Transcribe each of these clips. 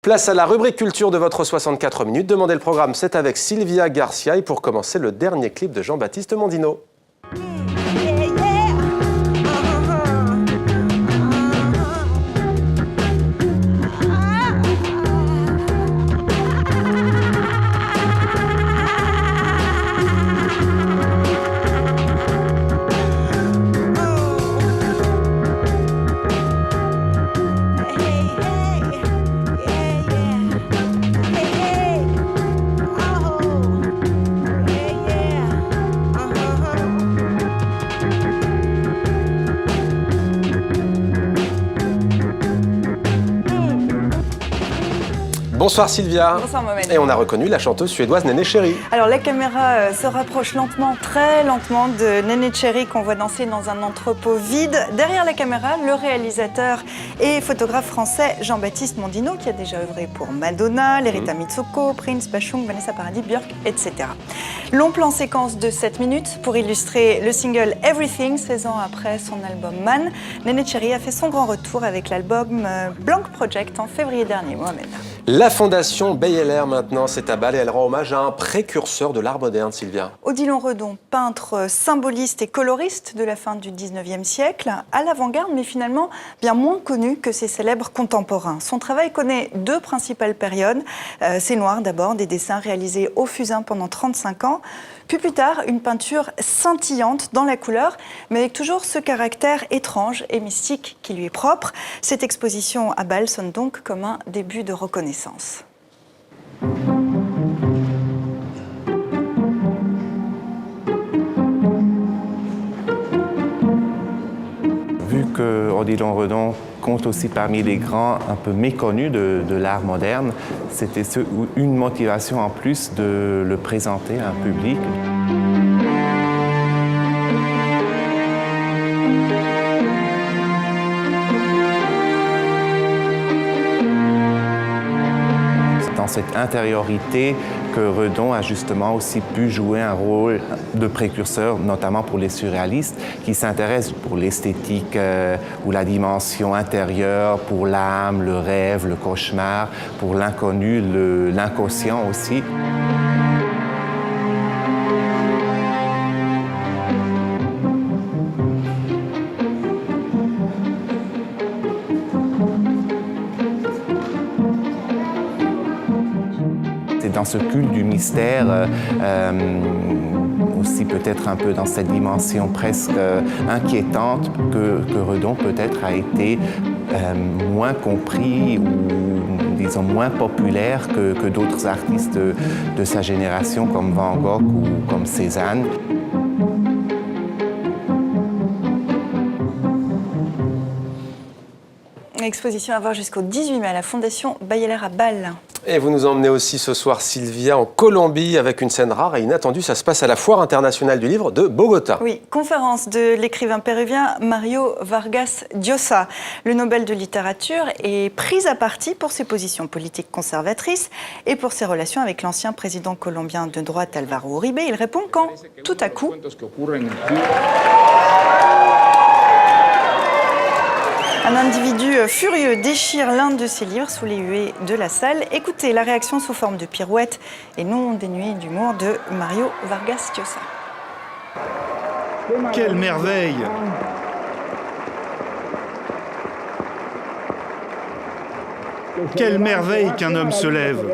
Place à la rubrique culture de votre 64 minutes. Demandez le programme, c'est avec Sylvia Garcia. Et pour commencer, le dernier clip de Jean-Baptiste Mondino. Bonsoir Sylvia. Bonsoir Mohamed. Et on a reconnu la chanteuse suédoise Néné Cherry. Alors la caméra se rapproche lentement, très lentement de Néné Cherry qu'on voit danser dans un entrepôt vide. Derrière la caméra, le réalisateur et photographe français Jean-Baptiste Mondino qui a déjà œuvré pour Madonna, Lerita Mitsouko, Prince, Bachung, Vanessa Paradis, Björk, etc. Long plan séquence de 7 minutes pour illustrer le single Everything, 16 ans après son album Man. Néné Cherry a fait son grand retour avec l'album Blank Project en février dernier, Mohamed. La fondation Beyeler maintenant s'est à Bâle et elle rend hommage à un précurseur de l'art moderne, Sylvia. Odilon Redon, peintre symboliste et coloriste de la fin du 19e siècle, à l'avant-garde mais finalement bien moins connu que ses célèbres contemporains. Son travail connaît deux principales périodes. C'est noir d'abord, des dessins réalisés au fusain pendant 35 ans. Puis plus tard, une peinture scintillante dans la couleur, mais avec toujours ce caractère étrange et mystique qui lui est propre. Cette exposition à Bâle sonne donc comme un début de reconnaissance. Vu que Odilon Redon compte aussi parmi les grands un peu méconnus de l'art moderne, c'était une motivation en plus de le présenter à un public. C'est dans cette intériorité que Redon a justement aussi pu jouer un rôle de précurseur, notamment pour les surréalistes, qui s'intéressent pour l'esthétique ou la dimension intérieure, pour l'âme, le rêve, le cauchemar, pour l'inconnu, l'inconscient aussi. C'est dans ce culte du mystère, aussi peut-être un peu dans cette dimension presque inquiétante que Redon peut-être a été moins compris ou disons moins populaire que d'autres artistes de sa génération comme Van Gogh ou comme Cézanne. Exposition à voir jusqu'au 18 mai à la Fondation Beyeler à Bâle. Et vous nous emmenez aussi ce soir, Sylvia, en Colombie avec une scène rare et inattendue. Ça se passe à la Foire internationale du livre de Bogota. Oui, conférence de l'écrivain péruvien Mario Vargas Llosa. Le Nobel de littérature est pris à partie pour ses positions politiques conservatrices et pour ses relations avec l'ancien président colombien de droite Álvaro Uribe. Il répond quand, tout à coup, un individu furieux déchire l'un de ses livres sous les huées de la salle. Écoutez la réaction sous forme de pirouette et non dénuée d'humour de Mario Vargas Llosa. Quelle merveille! Quelle merveille qu'un homme se lève.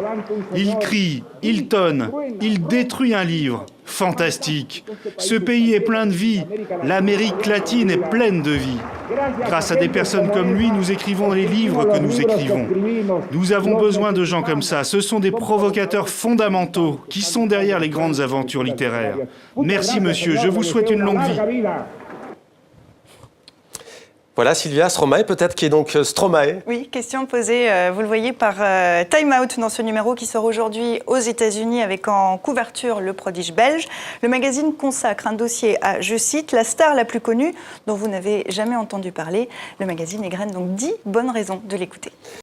Il crie, il tonne, il détruit un livre. Fantastique. Ce pays est plein de vie. L'Amérique latine est pleine de vie. Grâce à des personnes comme lui, nous écrivons les livres que nous écrivons. Nous avons besoin de gens comme ça. Ce sont des provocateurs fondamentaux qui sont derrière les grandes aventures littéraires. Merci monsieur, je vous souhaite une longue vie. Voilà Sylvia, Stromae peut-être, qui est donc Stromae. Oui, question posée, vous le voyez, par Time Out dans ce numéro qui sort aujourd'hui aux États-Unis avec en couverture le prodige belge. Le magazine consacre un dossier à, je cite, la star la plus connue dont vous n'avez jamais entendu parler. Le magazine égrène donc 10 bonnes raisons de l'écouter.